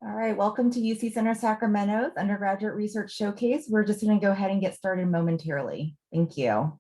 All right, welcome to UC Center Sacramento's Undergraduate Research Showcase. We're just going to go ahead and get started momentarily. Thank you.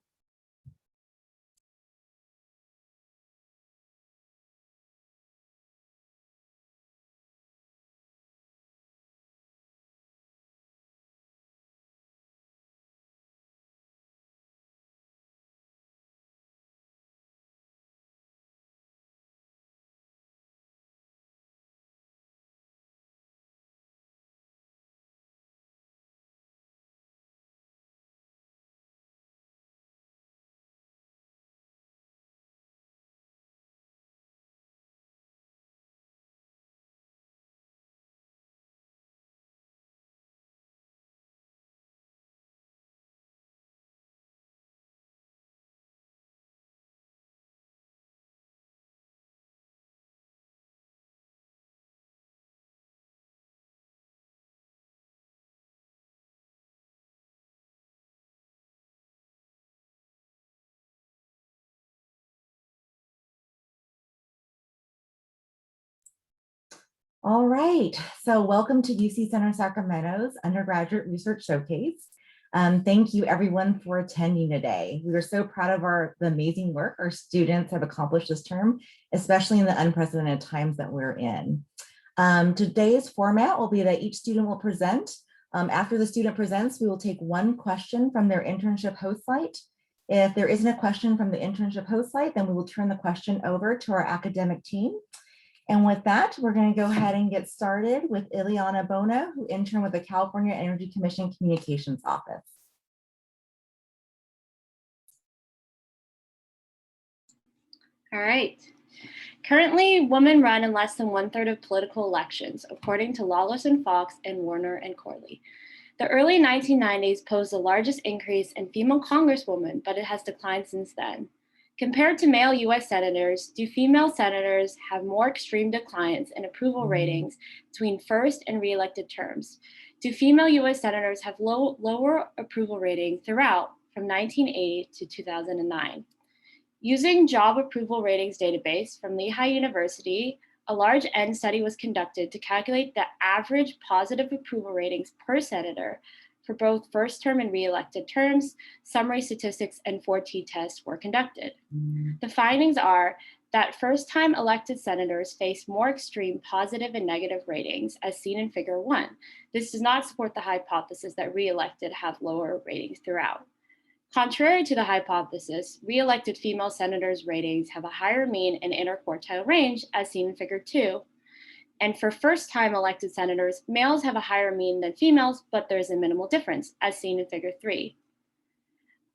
All right, so welcome to UC Center Sacramento's Undergraduate Research Showcase. Thank you everyone for attending today. We are so proud of the amazing work our students have accomplished this term, especially in the unprecedented times that we're in. Today's format will be that each student will present. After the student presents, we will take one question from their internship host site. If there isn't a question from the internship host site, then we will turn the question over to our academic team. And with that, we're going to go ahead and get started with Juliana Bono, who interned with the California Energy Commission Communications Office. All right. Currently, women run in less than 1/3 of political elections, according to Lawless and Fox and Warner and Corley. The early 1990s posed the largest increase in female congresswomen, but it has declined since then. Compared to male US senators, do female senators have more extreme declines in approval ratings between first and re-elected terms? Do female US senators have lower approval ratings throughout from 1980 to 2009? Using job approval ratings database from Lehigh University, a large N study was conducted to calculate the average positive approval ratings per senator for both first term and re-elected terms. Summary statistics and 4T tests were conducted. The findings are that first-time elected senators face more extreme positive and negative ratings, as seen in Figure 1. This does not support the hypothesis that re-elected have lower ratings throughout. Contrary to the hypothesis, re-elected female senators' ratings have a higher mean and inner quartile range, as seen in Figure 2. And for first-time elected senators, males have a higher mean than females, but there's a minimal difference, as seen in Figure 3.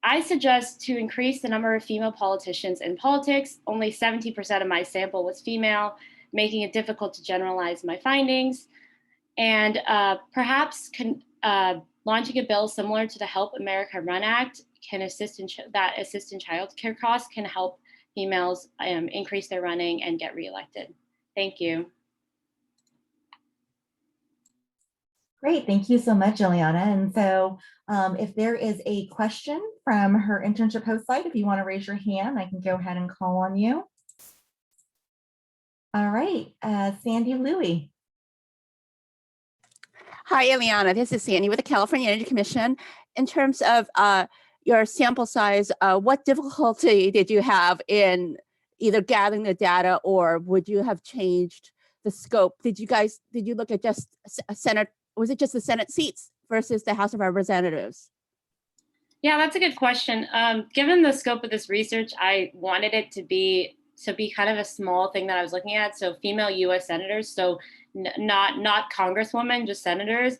I suggest to increase the number of female politicians in politics. Only 70% of my sample was female, making it difficult to generalize my findings. And perhaps launching a bill similar to the Help America Run Act can assist in child care costs can help females increase their running and get reelected. Thank you. Great, thank you so much, Juliana. And so if there is a question from her internship host site, if you want to raise your hand, I can go ahead and call on you. All right, Sandy Louie. Hi, Eliana. This is Sandy with the California Energy Commission. In terms of your sample size, what difficulty did you have in either gathering the data, or would you have changed the scope? Did you look at just a Senate? Was it just the Senate seats versus the House of Representatives? Yeah, that's a good question. Given the scope of this research, I wanted it to be kind of a small thing that I was looking at. So female US senators, so not congresswomen, just senators.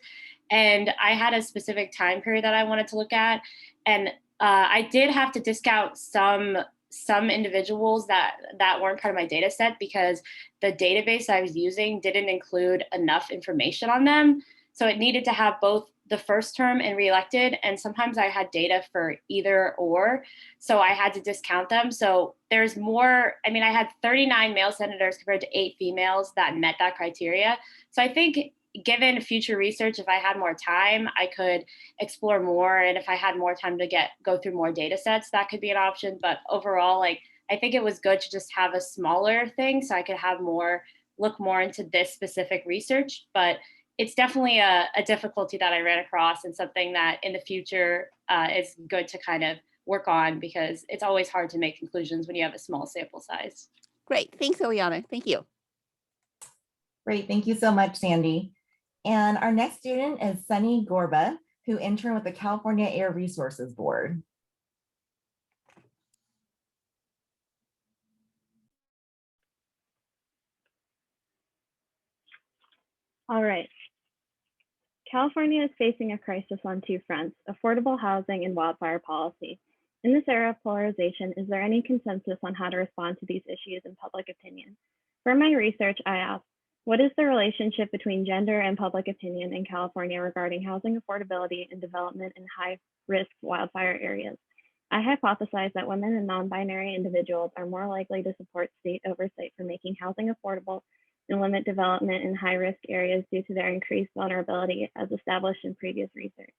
And I had a specific time period that I wanted to look at. And I did have to discount some individuals that weren't part of my data set because the database I was using didn't include enough information on them. So it needed to have both the first term and reelected, and sometimes I had data for either or, so I had to discount them. So there's more, I mean, I had 39 male senators compared to 8 females that met that criteria. So I think given future research, if I had more time, I could explore more, and if I had more time to go through more data sets, that could be an option. But overall, like, I think it was good to just have a smaller thing so I could have more look more into this specific research, but it's definitely a difficulty that I ran across, and something that in the future is good to kind of work on, because it's always hard to make conclusions when you have a small sample size. Great. Thanks, Ileana. Thank you. Great, thank you so much, Sandy. And our next student is Sunny Gorba, who interned with the California Air Resources Board. All right. California is facing a crisis on two fronts: affordable housing and wildfire policy. In this era of polarization, is there any consensus on how to respond to these issues in public opinion? For my research, I asked, what is the relationship between gender and public opinion in California regarding housing affordability and development in high-risk wildfire areas? I hypothesized that women and non-binary individuals are more likely to support state oversight for making housing affordable and limit development in high-risk areas due to their increased vulnerability, as established in previous research.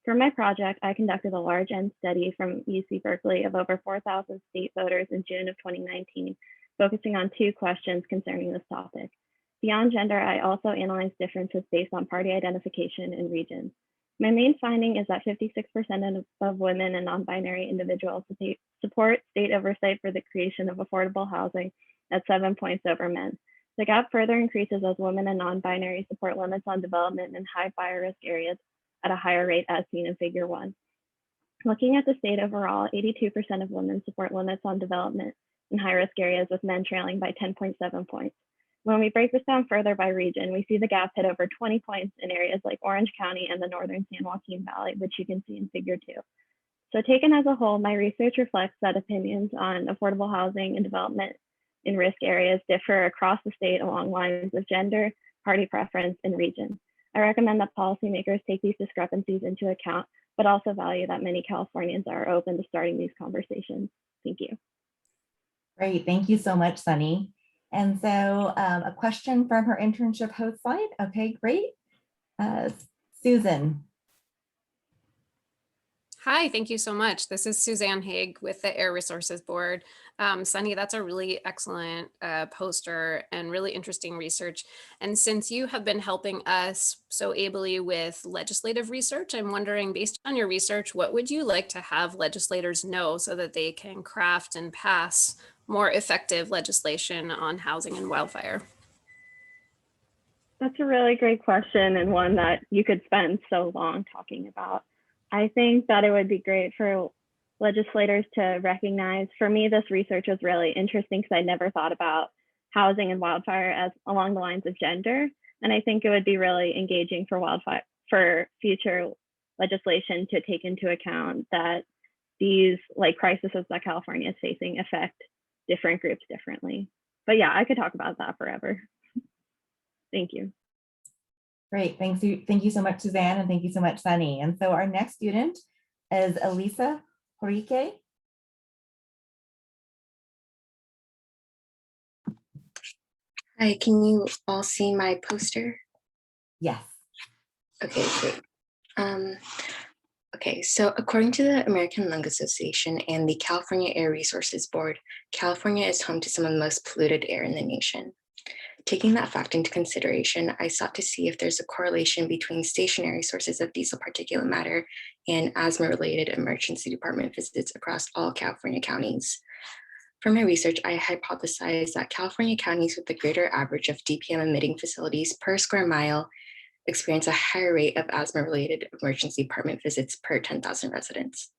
For my project, I conducted a large N study from UC Berkeley of over 4,000 state voters in June of 2019, focusing on two questions concerning this topic. Beyond gender, I also analyzed differences based on party identification and region. My main finding is that 56% of women and non-binary individuals support state oversight for the creation of affordable housing at 7 points over men. The gap further increases as women and non-binary support limits on development in high fire risk areas at a higher rate, as seen in Figure 1. Looking at the state overall, 82% of women support limits on development in high risk areas, with men trailing by 10.7 points. When we break this down further by region, we see the gap hit over 20 points in areas like Orange County and the northern San Joaquin Valley, which you can see in Figure 2. So taken as a whole, my research reflects that opinions on affordable housing and development in risk areas differ across the state along lines of gender, party preference, and region. I recommend that policymakers take these discrepancies into account, but also value that many Californians are open to starting these conversations. Thank you. Great, thank you so much, Sunny. And so a question from her internship host slide. Okay, great. Susan. Hi, thank you so much. This is Suzanne Haig with the Air Resources Board. Sunny, that's a really excellent poster and really interesting research. And since you have been helping us so ably with legislative research, I'm wondering, based on your research, what would you like to have legislators know so that they can craft and pass more effective legislation on housing and wildfire? That's a really great question, and one that you could spend so long talking about. I think that it would be great for legislators to recognize, for me, this research was really interesting because I never thought about housing and wildfire as along the lines of gender. And I think it would be really engaging for future legislation to take into account that these crises that California is facing affect different groups differently. But yeah, I could talk about that forever. Thank you. Great, thank you so much, Suzanne, and thank you so much, Sunny. And so our next student is Elisa Flores. Hi, can you all see my poster? Yes. Okay, great. Okay, so according to the American Lung Association and the California Air Resources Board, California is home to some of the most polluted air in the nation. Taking that fact into consideration, I sought to see if there's a correlation between stationary sources of diesel particulate matter and asthma-related emergency department visits across all California counties. For my research, I hypothesized that California counties with the greater average of DPM emitting facilities per square mile experience a higher rate of asthma-related emergency department visits per 10,000 residents.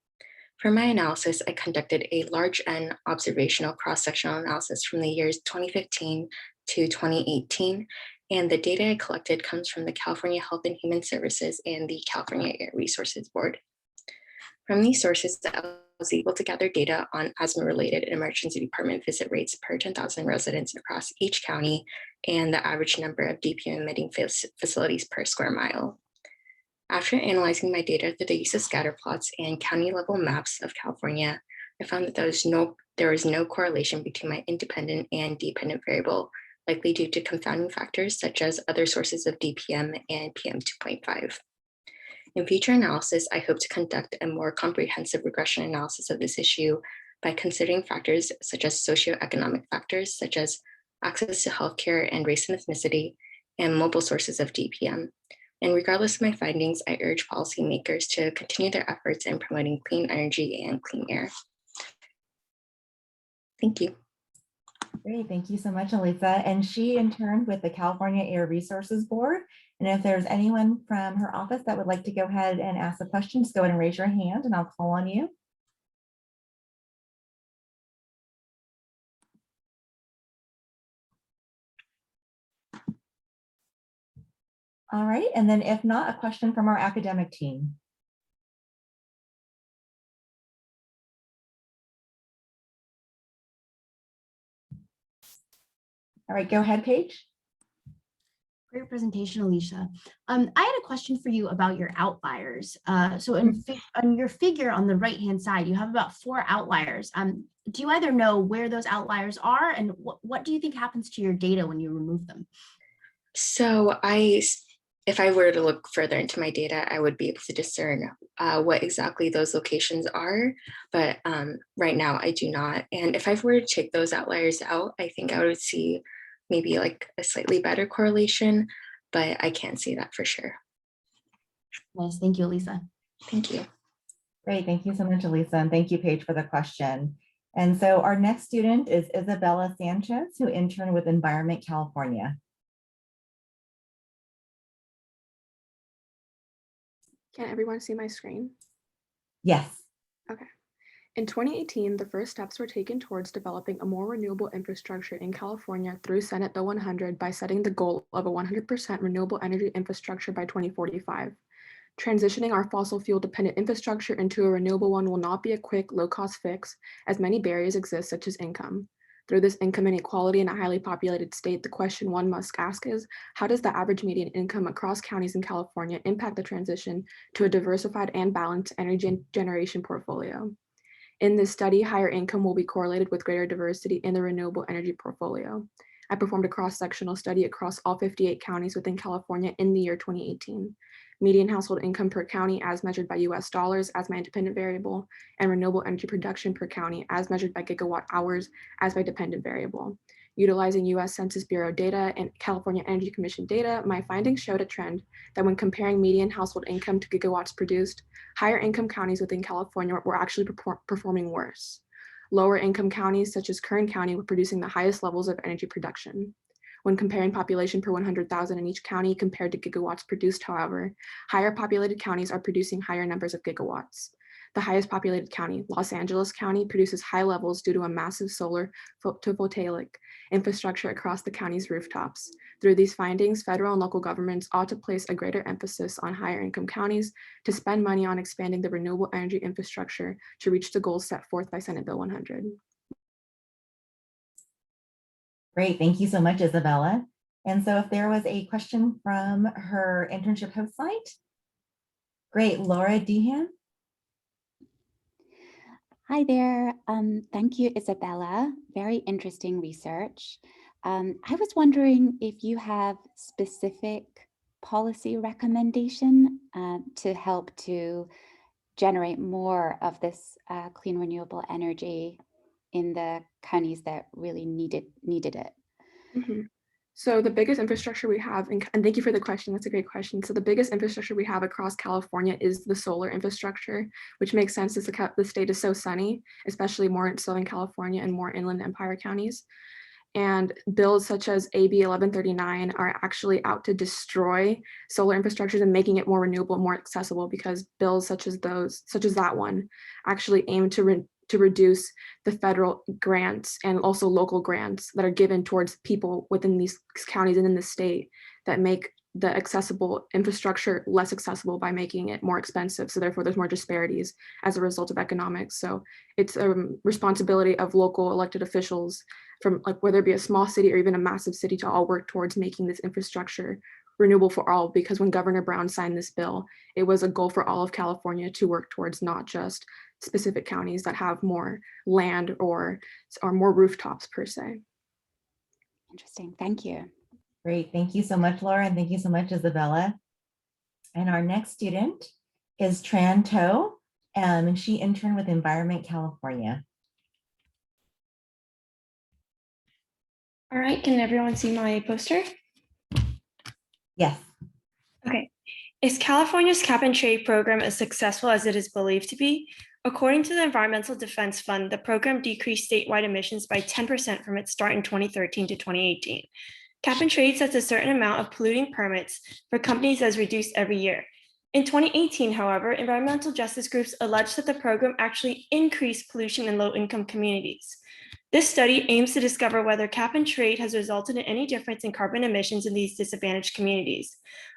For my analysis, I conducted a large N observational cross-sectional analysis from the years 2015 to 2018, and the data I collected comes from the California Health and Human Services and the California Air Resources Board. From these sources, I was able to gather data on asthma-related emergency department visit rates per 10,000 residents across each county and the average number of DPM emitting facilities per square mile. After analyzing my data through the use of scatter plots and county-level maps of California, I found that there was no correlation between my independent and dependent variable, likely due to confounding factors such as other sources of DPM and PM 2.5. In future analysis, I hope to conduct a more comprehensive regression analysis of this issue by considering factors such as socioeconomic factors such as access to healthcare, and race and ethnicity, and mobile sources of DPM. And regardless of my findings, I urge policymakers to continue their efforts in promoting clean energy and clean air. Thank you. Great, thank you so much, Elisa. And she interned with the California Air Resources Board. And if there's anyone from her office that would like to go ahead and ask a question, just go ahead and raise your hand and I'll call on you. All right, and then if not, a question from our academic team. All right, go ahead, Paige. Great presentation, Alicia. I had a question for you about your outliers. So on your figure on the right-hand side, you have about 4 outliers. Do you either know where those outliers are, and what do you think happens to your data when you remove them? So if I were to look further into my data, I would be able to discern what exactly those locations are. But right now I do not. And if I were to take those outliers out, I think I would see maybe like a slightly better correlation, but I can't see that for sure. Nice, thank you, Elisa. Thank you. Great, thank you so much, Elisa, and thank you, Paige, for the question. And so our next student is Isabella Sanchez, who interned with Environment California. Can everyone see my screen? Yes. Okay. In 2018, the first steps were taken towards developing a more renewable infrastructure in California through Senate Bill 100 by setting the goal of a 100% renewable energy infrastructure by 2045. Transitioning our fossil fuel dependent infrastructure into a renewable one will not be a quick, low-cost fix, as many barriers exist, such as income. Through this income inequality in a highly populated state, the question one must ask is, how does the average median income across counties in California impact the transition to a diversified and balanced energy generation portfolio? In this study, higher income will be correlated with greater diversity in the renewable energy portfolio. I performed a cross-sectional study across all 58 counties within California in the year 2018. Median household income per county as measured by US dollars as my independent variable, and renewable energy production per county as measured by gigawatt hours as my dependent variable. Utilizing US Census Bureau data and California Energy Commission data, my findings showed a trend that when comparing median household income to gigawatts produced, higher income counties within California were actually performing worse. Lower income counties such as Kern County were producing the highest levels of energy production. When comparing population per 100,000 in each county compared to gigawatts produced, however, higher populated counties are producing higher numbers of gigawatts. The highest populated county, Los Angeles County, produces high levels due to a massive solar photovoltaic infrastructure across the county's rooftops. Through these findings, federal and local governments ought to place a greater emphasis on higher income counties to spend money on expanding the renewable energy infrastructure to reach the goals set forth by Senate Bill 100. Great, thank you so much, Isabella. And so if there was a question from her internship host site. Great, Laura Dehan. Hi there. Thank you, Isabella. Very interesting research. I was wondering if you have specific policy recommendation to help to generate more of this clean renewable energy in the counties that really needed it. Mm-hmm. So the biggest infrastructure we have, and thank you for the question, that's a great question. So the biggest infrastructure we have across California is the solar infrastructure, which makes sense as the state is so sunny, especially more in Southern California and more inland Empire counties. And bills such as AB 1139 are actually out to destroy solar infrastructures and making it more renewable, more accessible, because bills such as that one actually aim to reduce the federal grants and also local grants that are given towards people within these counties and in the state that make the accessible infrastructure less accessible by making it more expensive. So therefore there's more disparities as a result of economics. So it's a responsibility of local elected officials from like whether it be a small city or even a massive city to all work towards making this infrastructure renewable for all, because when Governor Brown signed this bill, it was a goal for all of California to work towards not just specific counties that have more land or more rooftops per se. Interesting, thank you. Great, thank you so much, Laura, and thank you so much, Isabella. And our next student is Tran Tran, and she interned with Environment California. All right, can everyone see my poster? Yes. Okay. Is California's cap and trade program as successful as it is believed to be? According to the Environmental Defense Fund, the program decreased statewide emissions by 10% from its start in 2013 to 2018. Cap and trade sets a certain amount of polluting permits for companies as reduced every year. In 2018, however, environmental justice groups alleged that the program actually increased pollution in low-income communities. This study aims to discover whether cap and trade has resulted in any difference in carbon emissions in these disadvantaged communities.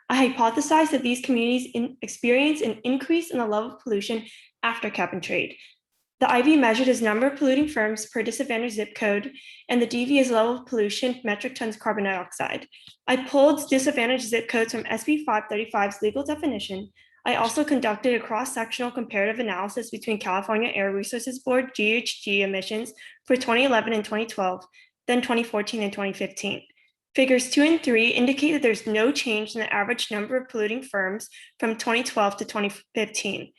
I hypothesize that these communities experience an increase in the level of pollution after cap and trade. The IV measured as number of polluting firms per disadvantaged zip code, and the DV is level of pollution metric tons carbon dioxide. I pulled disadvantaged zip codes from SB 535's legal definition. I also conducted a cross-sectional comparative analysis between California Air Resources Board GHG emissions for 2011 and 2012, then 2014 and 2015. Figures 2 and 3 indicate that there's no change in the average number of polluting firms from 2012 to 2015.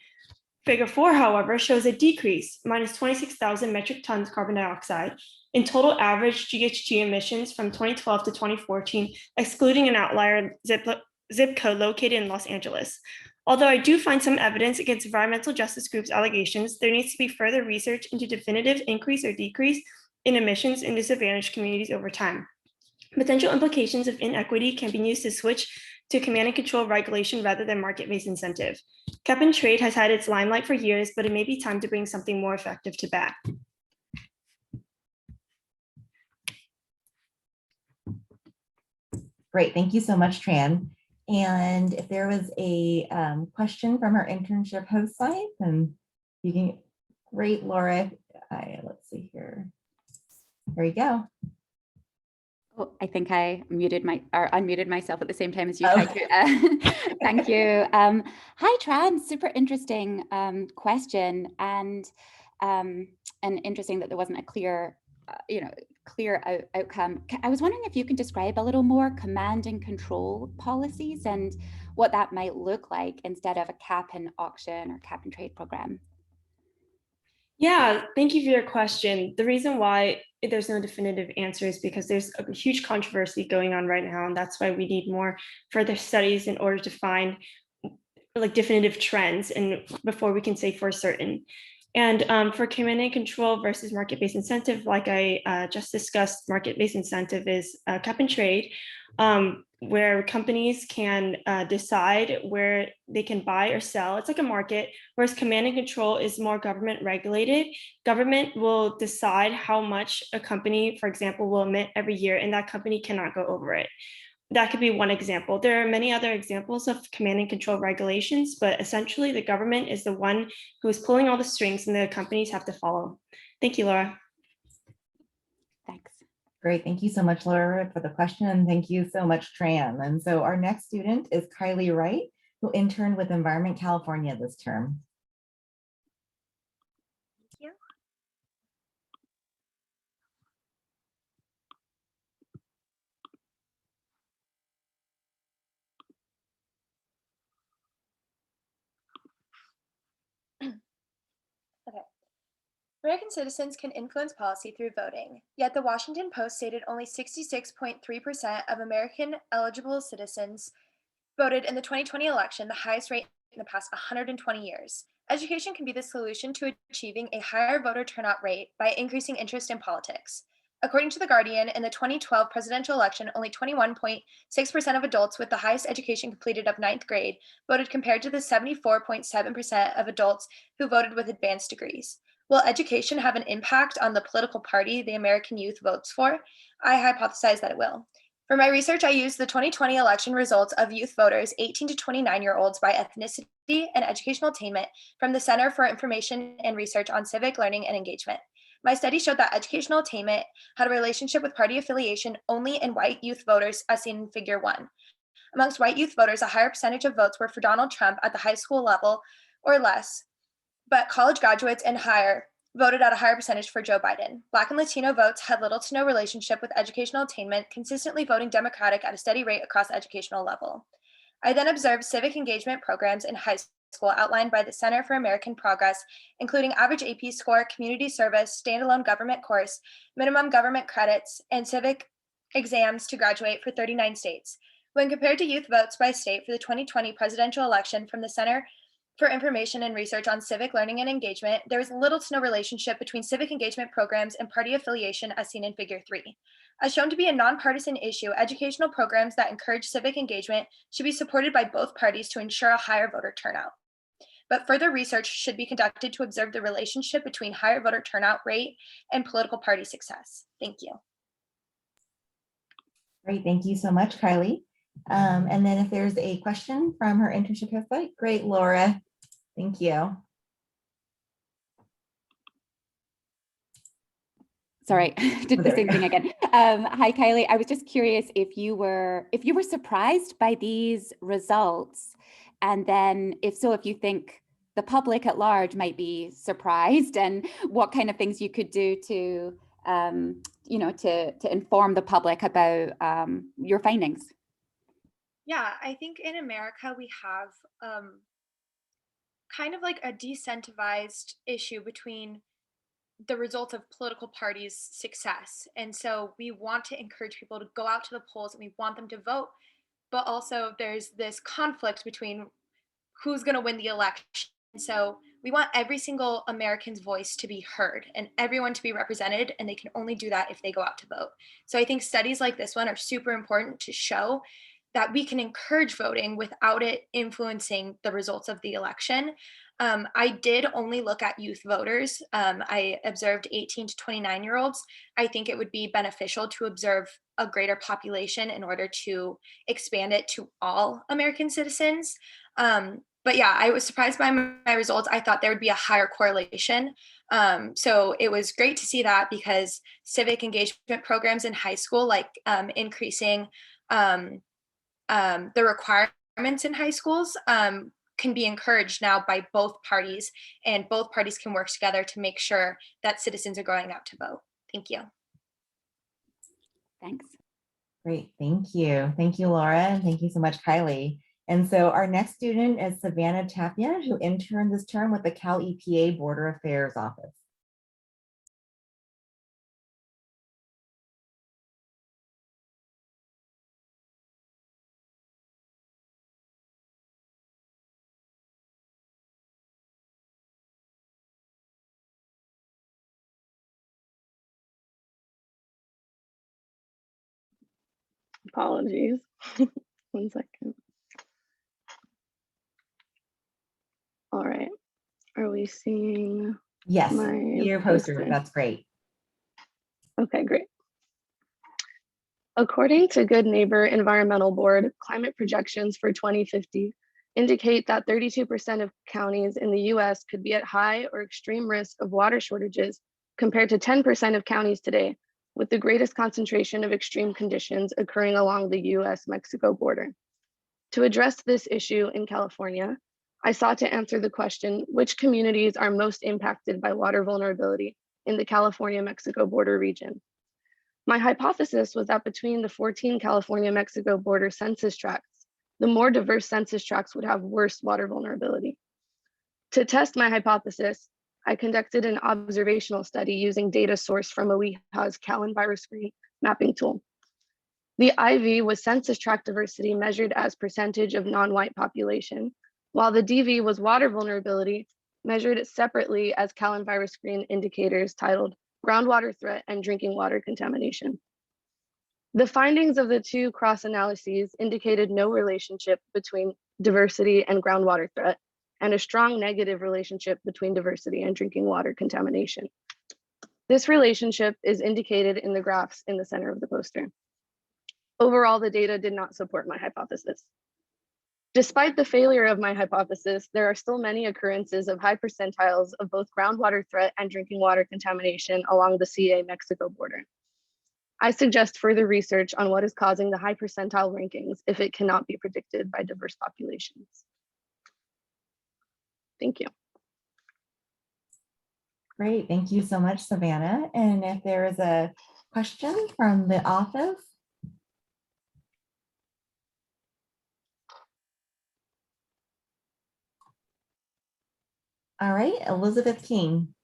Figure 4, however, shows a decrease, minus 26,000 metric tons carbon dioxide, in total average GHG emissions from 2012 to 2014, excluding an outlier zip code located in Los Angeles. Although I do find some evidence against environmental justice groups' allegations, there needs to be further research into definitive increase or decrease in emissions in disadvantaged communities over time. Potential implications of inequity can be used to switch to command and control regulation rather than market-based incentive. Cap and trade has had its limelight for years, but it may be time to bring something more effective to bear. Great, thank you so much, Tran. And if there was a question from our internship host side, then you can, great, Laura. Let's see here. There you go. Oh, I think I unmuted myself at the same time as you Oh. tried to. Thank you. Hi, Tran. Super interesting question, and interesting that there wasn't a clear, outcome. I was wondering if you could describe a little more command and control policies and what that might look like instead of a cap and auction or cap and trade program. Yeah, thank you for your question. The reason why there's no definitive answer is because there's a huge controversy going on right now, and that's why we need more further studies in order to find like definitive trends and before we can say for certain. And for command and control versus market-based incentive, like I just discussed, market-based incentive is cap and trade, where companies can decide where they can buy or sell. It's like a market, whereas command and control is more government regulated. Government will decide how much a company, for example, will emit every year, and that company cannot go over it. That could be one example. There are many other examples of command and control regulations, but essentially the government is the one who is pulling all the strings and the companies have to follow. Thank you, Laura. Thanks. Great, thank you so much, Laura, for the question, and thank you so much, Tran. And so our next student is Kylie Wright, who interned with Environment California this term. Thank you. Okay. American citizens can influence policy through voting, yet the Washington Post stated only 66.3% of American eligible citizens voted in the 2020 election, the highest rate in the past 120 years. Education can be the solution to achieving a higher voter turnout rate by increasing interest in politics. According to The Guardian, in the 2012 presidential election, only 21.6% of adults with the highest education completed of 9th grade voted compared to the 74.7% of adults who voted with advanced degrees. Will education have an impact on the political party the American youth votes for? I hypothesize that it will. For my research, I used the 2020 election results of youth voters 18 to 29-year-olds by ethnicity and educational attainment from the Center for Information and Research on Civic Learning and Engagement. My study showed that educational attainment had a relationship with party affiliation only in white youth voters, as seen in Figure 1. Amongst white youth voters, a higher percentage of votes were for Donald Trump at the high school level or less, but college graduates and higher voted at a higher percentage for Joe Biden. Black and Latino votes had little to no relationship with educational attainment, consistently voting Democratic at a steady rate across the educational level. I then observed civic engagement programs in high school outlined by the Center for American Progress, including average AP score, community service, standalone government course, minimum government credits, and civic exams to graduate for 39 states. When compared to youth votes by state for the 2020 presidential election from the Center for Information and Research on Civic Learning and Engagement, there was little to no relationship between civic engagement programs and party affiliation as seen in Figure 3. As shown to be a nonpartisan issue, educational programs that encourage civic engagement should be supported by both parties to ensure a higher voter turnout. But further research should be conducted to observe the relationship between higher voter turnout rate and political party success. Thank you. Great, thank you so much, Kylie. And then if there's a question from her internship website, great, Laura. Thank you. Sorry, did the same thing again. Hi, Kylie. I was just curious if you were surprised by these results, and then if so, if you think the public at large might be surprised, and what kind of things you could do to, to inform the public about your findings. Yeah, I think in America we have kind of like a decentralized issue between the results of political parties' success. And so we want to encourage people to go out to the polls and we want them to vote. But also there's this conflict between who's going to win the election. So we want every single American's voice to be heard and everyone to be represented. And they can only do that if they go out to vote. So I think studies like this one are super important to show that we can encourage voting without it influencing the results of the election. I did only look at youth voters. I observed 18 to 29-year-olds. I think it would be beneficial to observe a greater population in order to expand it to all American citizens. But yeah, I was surprised by my results. I thought there would be a higher correlation. So it was great to see that because civic engagement programs in high school, like increasing the requirements in high schools can be encouraged now by both parties, and both parties can work together to make sure that citizens are going out to vote. Thank you. Thanks. Great, thank you. Thank you, Laura, and thank you so much, Kylie. And so our next student is Savannah Tapia, who interned this term with the Cal EPA Border Affairs Office. Apologies. 1 second. All right. Are we seeing? Yes, your poster. That's great. Okay, great. According to Good Neighbor Environmental Board, climate projections for 2050 indicate that 32% of counties in the US could be at high or extreme risk of water shortages compared to 10% of counties today, with the greatest concentration of extreme conditions occurring along the US-Mexico border. To address this issue in California, I sought to answer the question, which communities are most impacted by water vulnerability in the California-Mexico border region? My hypothesis was that between the 14 California-Mexico border census tracts, the more diverse census tracts would have worse water vulnerability. To test my hypothesis, I conducted an observational study using data sourced from OEHA's CalEnvirus Screen mapping tool. The IV was census tract diversity measured as percentage of non-white population, while the DV was water vulnerability measured separately as CalEnvirus Screen indicators titled groundwater threat and drinking water contamination. The findings of the two cross analyses indicated no relationship between diversity and groundwater threat, and a strong negative relationship between diversity and drinking water contamination. This relationship is indicated in the graphs in the center of the poster. Overall, the data did not support my hypothesis. Despite the failure of my hypothesis, there are still many occurrences of high percentiles of both groundwater threat and drinking water contamination along the CA-Mexico border. I suggest further research on what is causing the high percentile rankings if it cannot be predicted by diverse populations. Thank you. Great, thank you so much, Savannah. And if there is a question from the office. All right, Elizabeth King.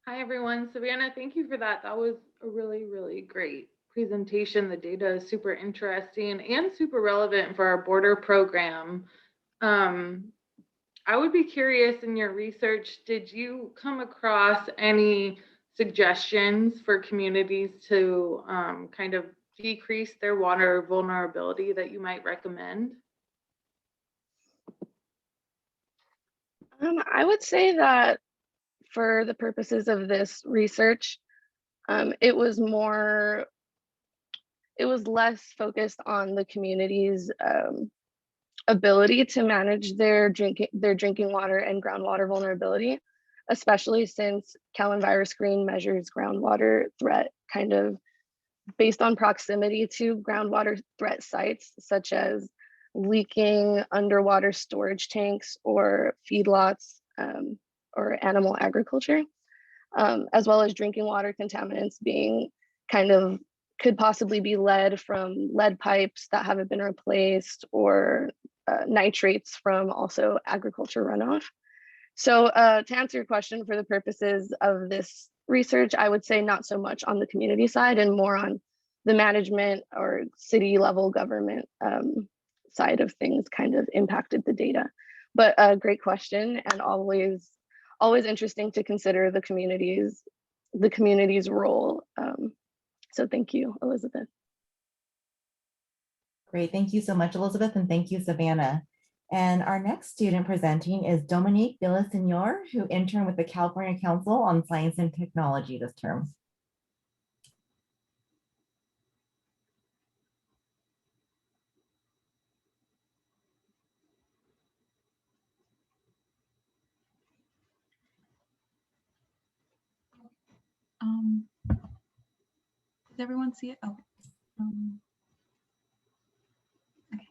Hi, everyone. Savannah, thank you for that. That was a really, really great presentation. The data is super interesting and super relevant for our border program. I would be curious, in your research, did you come across any suggestions for communities to kind of decrease their water vulnerability that you might recommend? I would say that for the purposes of this research, it was less focused on the community's ability to manage their drinking water and groundwater vulnerability, especially since Cal Screen measures groundwater threat kind of based on proximity to groundwater threat sites, such as leaking underwater storage tanks or feedlots or animal agriculture, as well as drinking water contaminants being could possibly be lead from lead pipes that haven't been replaced, or nitrates from also agriculture runoff. So to answer your question, for the purposes of this research, I would say not so much on the community side and more on the management or city level government side of things kind of impacted the data. But a great question, and always interesting to consider the community's role. So thank you, Elizabeth. Great, thank you so much, Elizabeth, and thank you, Savannah. And our next student presenting is Dominique Villasenor, who interned with the California Council on Science and Technology this term. Does everyone see it? Oh. Okay.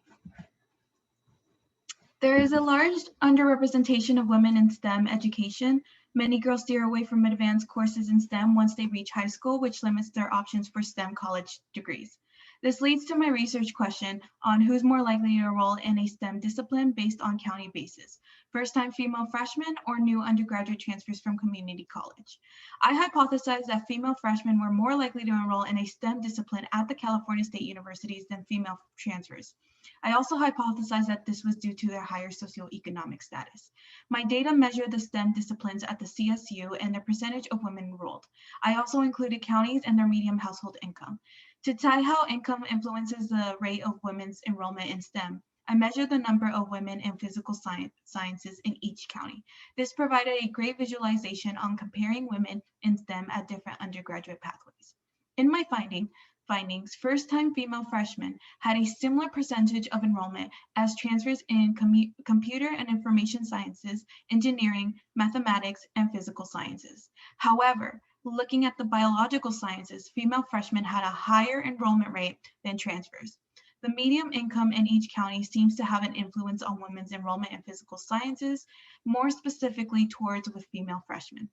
There is a large underrepresentation of women in STEM education. Many girls steer away from advanced courses in STEM once they reach high school, which limits their options for STEM college degrees. This leads to my research question on who's more likely to enroll in a STEM discipline based on county basis: first-time female freshmen or new undergraduate transfers from community college. I hypothesized that female freshmen were more likely to enroll in a STEM discipline at the California State Universities than female transfers. I also hypothesized that this was due to their higher socioeconomic status. My data measured the STEM disciplines at the CSU and the percentage of women enrolled. I also included counties and their median household income. To tie how income influences the rate of women's enrollment in STEM, I measured the number of women in physical sciences in each county. This provided a great visualization on comparing women in STEM at different undergraduate pathways. In my findings, first-time female freshmen had a similar percentage of enrollment as transfers in computer and information sciences, engineering, mathematics, and physical sciences. However, looking at the biological sciences, female freshmen had a higher enrollment rate than transfers. The median income in each county seems to have an influence on women's enrollment in physical sciences, more specifically towards with female freshmen.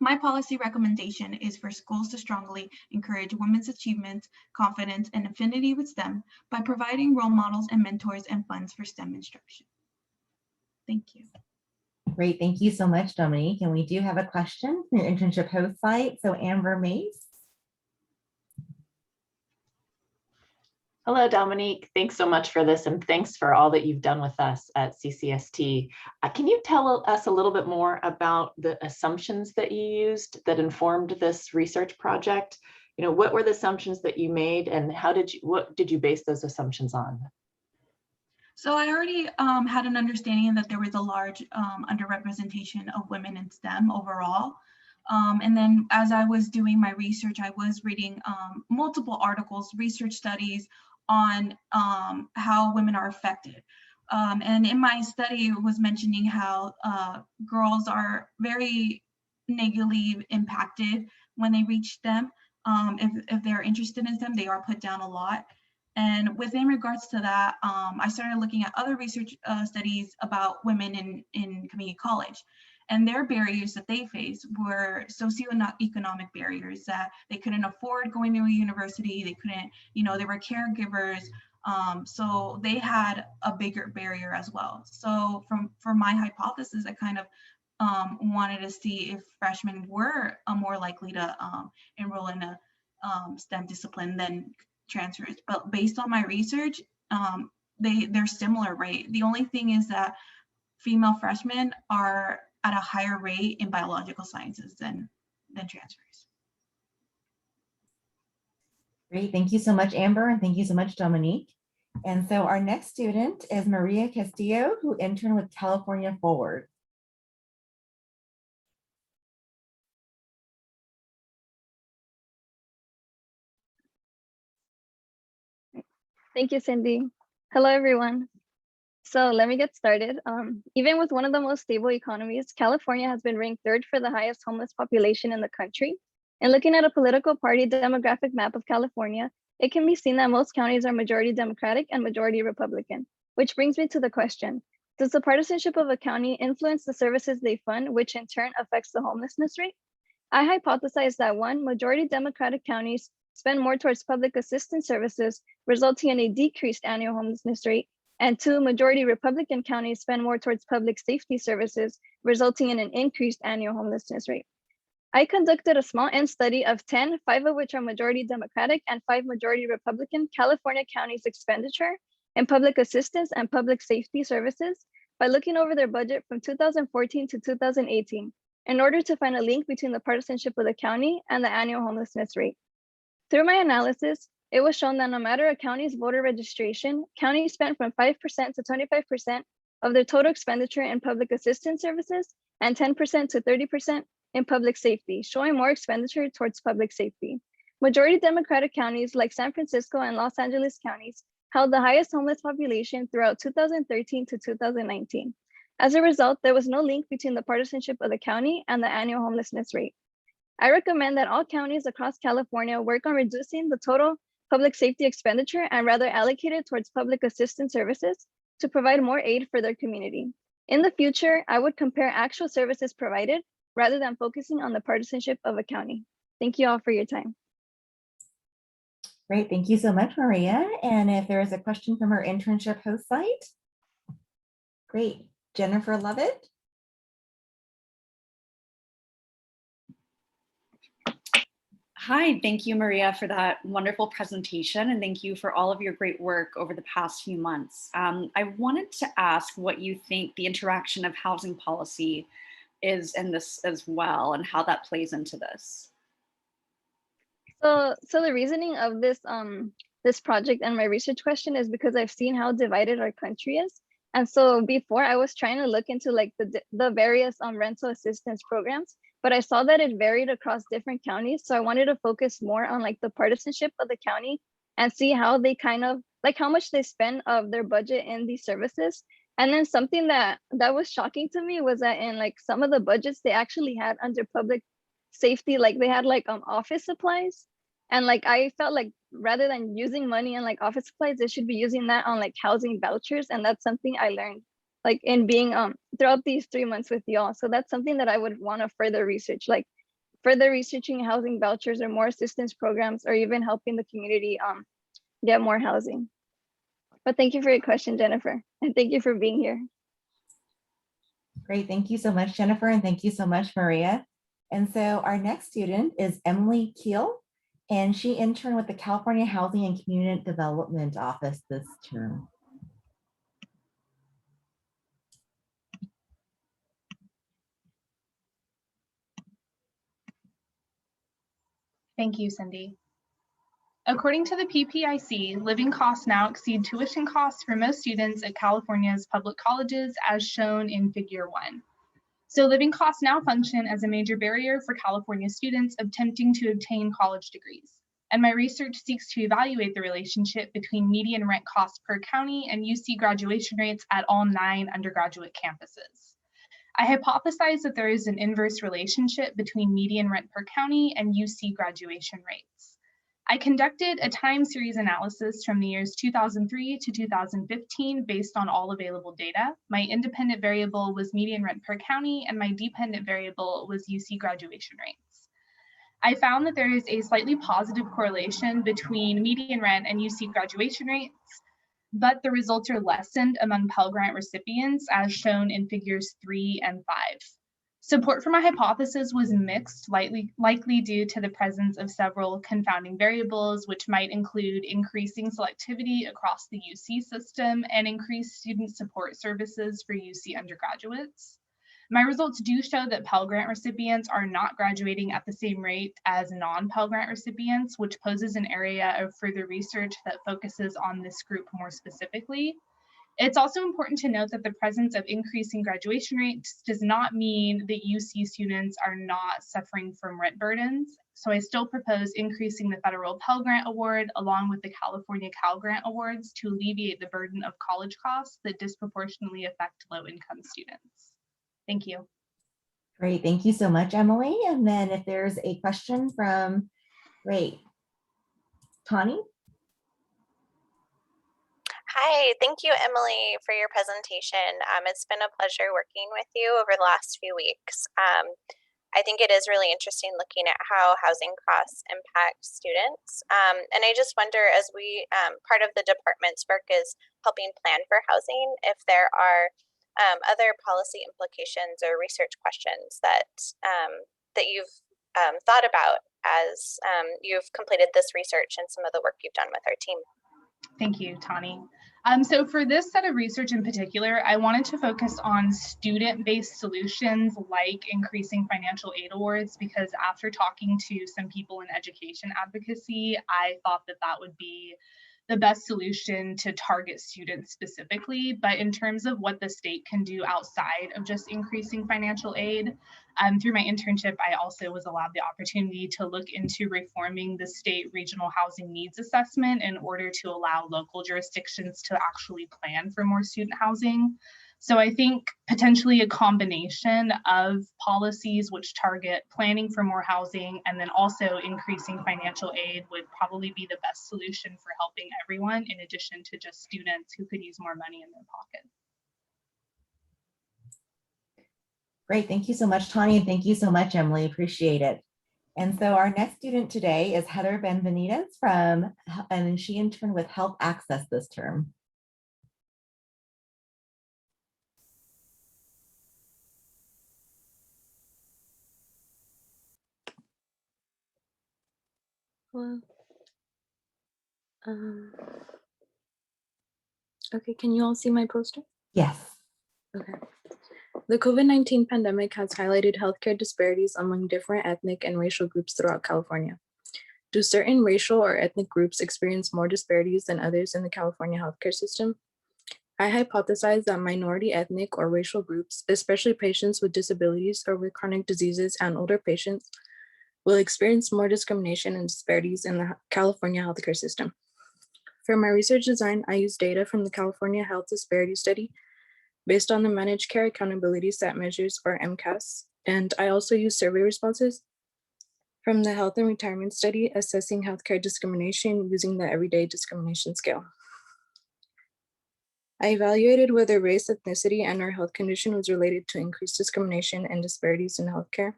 My policy recommendation is for schools to strongly encourage women's achievement, confidence, and affinity with STEM by providing role models and mentors and funds for STEM instruction. Thank you. Great, thank you so much, Dominique. And we do have a question from your internship host site. So Amber Mays. Hello, Dominique. Thanks so much for this, and thanks for all that you've done with us at CCST. Can you tell us a little bit more about the assumptions that you used that informed this research project? You know, what were the assumptions that you made, and what did you base those assumptions on? So I already had an understanding that there was a large underrepresentation of women in STEM overall. And then as I was doing my research, I was reading multiple articles, research studies on how women are affected. And in my study, it was mentioning how girls are very negatively impacted when they reach STEM. If they're interested in STEM, they are put down a lot. And within regards to that, I started looking at other research studies about women in community college. And their barriers that they face were socioeconomic barriers, that they couldn't afford going to a university, they couldn't, they were caregivers. So they had a bigger barrier as well. So from my hypothesis, I kind of wanted to see if freshmen were more likely to enroll in a STEM discipline than transfers. But based on my research, they're similar, right? The only thing is that female freshmen are at a higher rate in biological sciences than transfers. Great, thank you so much, Amber, and thank you so much, Dominique. And so our next student is Maria Castillo, who interned with California Forward. Thank you, Cindy. Hello, everyone. So let me get started. Even with one of the most stable economies, California has been ranked third for the highest homeless population in the country. And looking at a political party demographic map of California, it can be seen that most counties are majority Democratic and majority Republican, which brings me to the question, does the partisanship of a county influence the services they fund, which in turn affects the homelessness rate? I hypothesize that one, majority Democratic counties spend more towards public assistance services, resulting in a decreased annual homelessness rate, and two, majority Republican counties spend more towards public safety services, resulting in an increased annual homelessness rate. I conducted a small N study of 10, 5 of which are majority Democratic and 5 majority Republican California counties' expenditure in public assistance and public safety services by looking over their budget from 2014 to 2018 in order to find a link between the partisanship of the county and the annual homelessness rate. Through my analysis, it was shown that no matter a county's voter registration, counties spent from 5% to 25% of their total expenditure in public assistance services and 10% to 30% in public safety, showing more expenditure towards public safety. Majority Democratic counties like San Francisco and Los Angeles counties held the highest homeless population throughout 2013 to 2019. As a result, there was no link between the partisanship of the county and the annual homelessness rate. I recommend that all counties across California work on reducing the total public safety expenditure and rather allocate it towards public assistance services to provide more aid for their community. In the future, I would compare actual services provided rather than focusing on the partisanship of a county. Thank you all for your time. Great, thank you so much, Maria. And if there is a question from our internship host site, great. Jennifer Lovett. Hi, thank you, Maria, for that wonderful presentation, and thank you for all of your great work over the past few months. I wanted to ask what you think the interaction of housing policy is in this as well, and how that plays into this. So the reasoning of this this project and my research question is because I've seen how divided our country is. And so before I was trying to look into like the various rental assistance programs, but I saw that it varied across different counties. So I wanted to focus more on like the partisanship of the county and see how they kind of like how much they spend of their budget in these services. And then something that was shocking to me was that in like some of the budgets they actually had under public safety, like they had like office supplies. And like I felt like rather than using money on like office supplies, they should be using that on like housing vouchers. And that's something I learned like in being throughout these 3 months with y'all. So that's something that I would want to further research, like further researching housing vouchers or more assistance programs, or even helping the community get more housing. But thank you for your question, Jennifer. And thank you for being here. Great, thank you so much, Jennifer. And thank you so much, Maria. And so our next student is Emily Keel, and she interned with the California Housing and Community Development Office this term. Thank you, Cindy. According to the PPIC, living costs now exceed tuition costs for most students at California's public colleges, as shown in Figure 1. So living costs now function as a major barrier for California students attempting to obtain college degrees. And my research seeks to evaluate the relationship between median rent costs per county and UC graduation rates at all 9 undergraduate campuses. I hypothesize that there is an inverse relationship between median rent per county and UC graduation rates. I conducted a time series analysis from the years 2003 to 2015 based on all available data. My independent variable was median rent per county, and my dependent variable was UC graduation rates. I found that there is a slightly positive correlation between median rent and UC graduation rates, but the results are lessened among Pell Grant recipients, as shown in Figures 3 and 5. Support for my hypothesis was mixed, likely due to the presence of several confounding variables, which might include increasing selectivity across the UC system and increased student support services for UC undergraduates. My results do show that Pell Grant recipients are not graduating at the same rate as non-Pell Grant recipients, which poses an area of further research that focuses on this group more specifically. It's also important to note that the presence of increasing graduation rates does not mean that UC students are not suffering from rent burdens. So I still propose increasing the federal Pell Grant Award along with the California Cal Grant Awards to alleviate the burden of college costs that disproportionately affect low-income students. Thank you. Great, thank you so much, Emily. And then if there's a question from, great, Tani? Hi, thank you, Emily, for your presentation. It's been a pleasure working with you over the last few weeks. I think it is really interesting looking at how housing costs impact students. And I just wonder, as we, part of the department's work is helping plan for housing, if there are other policy implications or research questions that, that you've thought about as you've completed this research and some of the work you've done with our team. Thank you, Tani. So for this set of research in particular, I wanted to focus on student-based solutions like increasing financial aid awards, because after talking to some people in education advocacy, I thought that that would be the best solution to target students specifically. But in terms of what the state can do outside of just increasing financial aid, through my internship, I also was allowed the opportunity to look into reforming the state regional housing needs assessment in order to allow local jurisdictions to actually plan for more student housing. So I think potentially a combination of policies which target planning for more housing and then also increasing financial aid would probably be the best solution for helping everyone, in addition to just students who could use more money in their pocket. Great, thank you so much, Tani, and thank you so much, Emily, appreciate it. And so our next student today is Heather Benitez and she interned with Health Access this term. Hello. Okay, can you all see my poster? Yes. Okay. The COVID-19 pandemic has highlighted healthcare disparities among different ethnic and racial groups throughout California. Do certain racial or ethnic groups experience more disparities than others in the California healthcare system? I hypothesize that minority ethnic or racial groups, especially patients with disabilities or with chronic diseases and older patients, will experience more discrimination and disparities in the California healthcare system. For my research design, I used data from the California Health Disparity Study based on the Managed Care Accountability Set Measures, or MCAS, and I also used survey responses from the Health and Retirement Study assessing healthcare discrimination using the Everyday Discrimination Scale. I evaluated whether race, ethnicity, and/or health condition was related to increased discrimination and disparities in healthcare.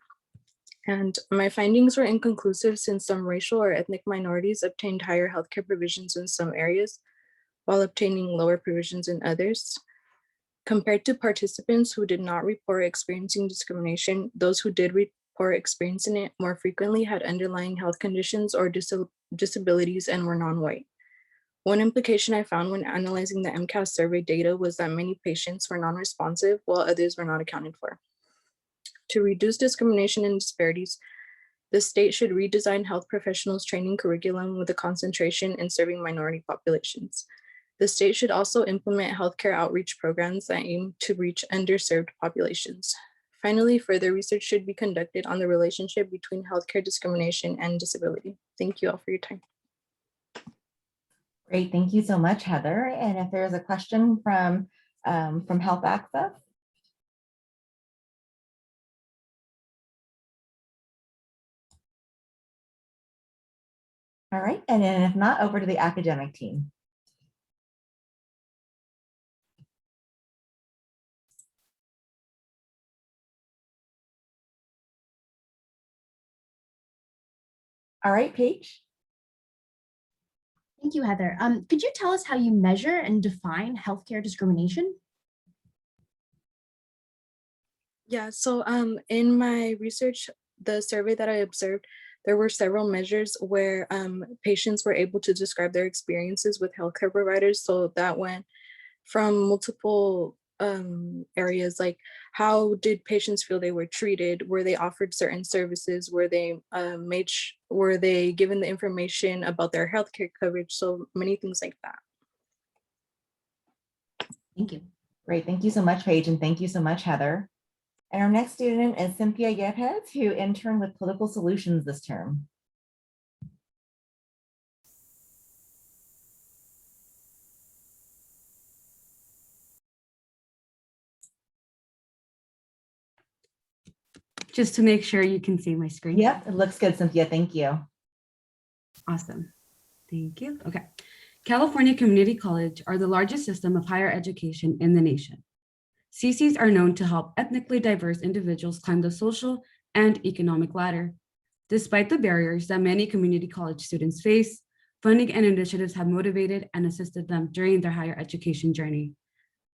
And my findings were inconclusive since some racial or ethnic minorities obtained higher healthcare provisions in some areas while obtaining lower provisions in others. Compared to participants who did not report experiencing discrimination, those who did report experiencing it more frequently had underlying health conditions or disabilities and were non-white. One implication I found when analyzing the MCAS survey data was that many patients were non-responsive while others were not accounted for. To reduce discrimination and disparities, the state should redesign health professionals' training curriculum with a concentration in serving minority populations. The state should also implement healthcare outreach programs that aim to reach underserved populations. Finally, further research should be conducted on the relationship between healthcare discrimination and disability. Thank you all for your time. Great, thank you so much, Heather. And if there's a question from Health Access. All right, and then if not, over to the academic team. All right, Paige. Thank you, Heather. Could you tell us how you measure and define healthcare discrimination? Yeah, so in my research, the survey that I observed, there were several measures where patients were able to describe their experiences with healthcare providers. So that went from multiple areas, like how did patients feel they were treated? Were they offered certain services? Were they were they given the information about their healthcare coverage? So many things like that. Thank you. Great. Thank you so much, Paige, and thank you so much, Heather. And our next student is Cynthia Yepes, who interned with Political Solutions this term. Just to make sure you can see my screen. Yep, it looks good, Cynthia. Thank you. Awesome. Thank you. Okay. California Community College are the largest system of higher education in the nation. CCs are known to help ethnically diverse individuals climb the social and economic ladder. Despite the barriers that many community college students face, funding and initiatives have motivated and assisted them during their higher education journey.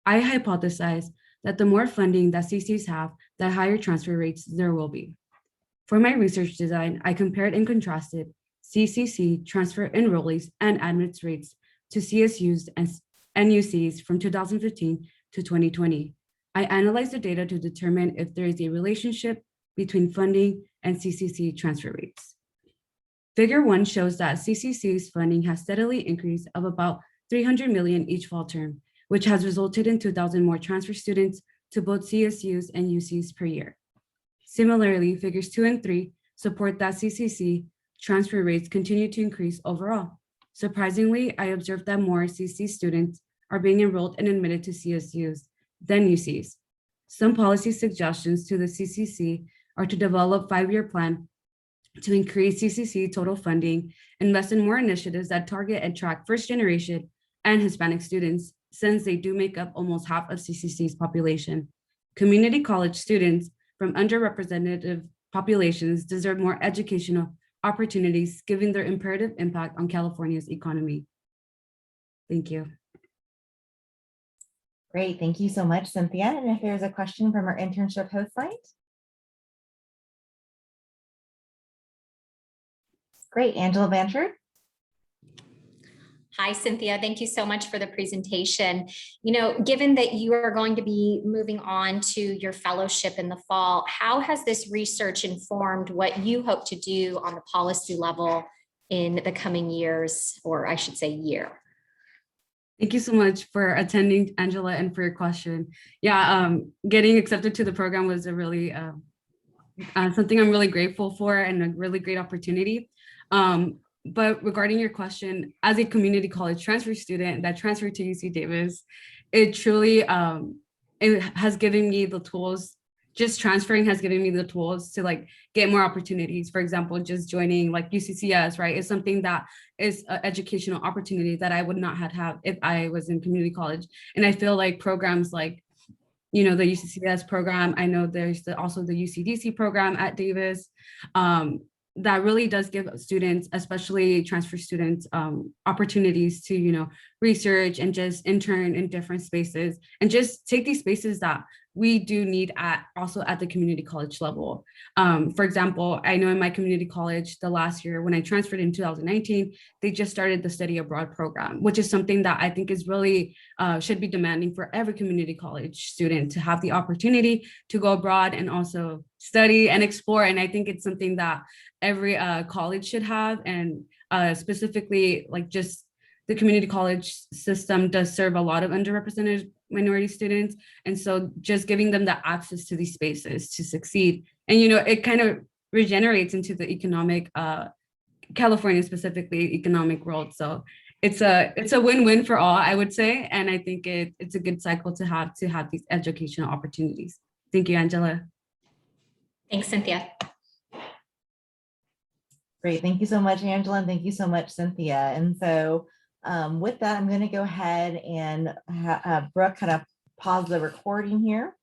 I hypothesize that the more funding that CCs have, the higher transfer rates there will be. For my research design, I compared and contrasted CCC transfer enrollees and admits rates to CSUs and UCs from 2015 to 2020. I analyzed the data to determine if there is a relationship between funding and CCC transfer rates. Figure 1 shows that CCC's funding has steadily increased of about $300 million each fall term, which has resulted in 2,000 more transfer students to both CSUs and UCs per year. Similarly, figures 2 and 3 support that CCC transfer rates continue to increase overall. Surprisingly, I observed that more CC students are being enrolled and admitted to CSUs than UCs. Some policy suggestions to the CCC are to develop a 5-year plan to increase CCC total funding, invest in more initiatives that target and track first-generation and Hispanic students, since they do make up almost half of CCC's population. Community college students from underrepresented populations deserve more educational opportunities, given their imperative impact on California's economy. Thank you. Great, thank you so much, Cynthia. And if there's a question from our internship host site. Great, Angela Blanchard. Hi, Cynthia. Thank you so much for the presentation. You know, given that you are going to be moving on to your fellowship in the fall, how has this research informed what you hope to do on the policy level in the coming years, or I should say year? Thank you so much for attending, Angela, and for your question. Yeah, getting accepted to the program was a really something I'm really grateful for and a really great opportunity. But regarding your question, as a community college transfer student that transferred to UC Davis, it truly it has given me the tools. Just transferring has given me the tools to like get more opportunities. For example, just joining like UCCS, right, is something that is an educational opportunity that I would not have had if I was in community college. And I feel like programs like, you know, the UCCS program, I know there's also the UCDC program at Davis, that really does give students, especially transfer students, opportunities to, you know, research and just intern in different spaces and just take these spaces that we do need also at the community college level. For example, I know in my community college, the last year when I transferred in 2019, they just started the study abroad program, which is something that I think is really should be demanding for every community college student to have the opportunity to go abroad and also study and explore. And I think it's something that every college should have, and specifically like just the community college system does serve a lot of underrepresented minority students. And so just giving them the access to these spaces to succeed. And, you know, it kind of regenerates into the economic, California specifically economic world. So it's a win-win for all, I would say. And I think it's a good cycle to have these educational opportunities. Thank you, Angela. Thanks, Cynthia. Great, thank you so much, Angela, and thank you so much, Cynthia. And so with that, I'm going to go ahead and Brooke kind of pause the recording here.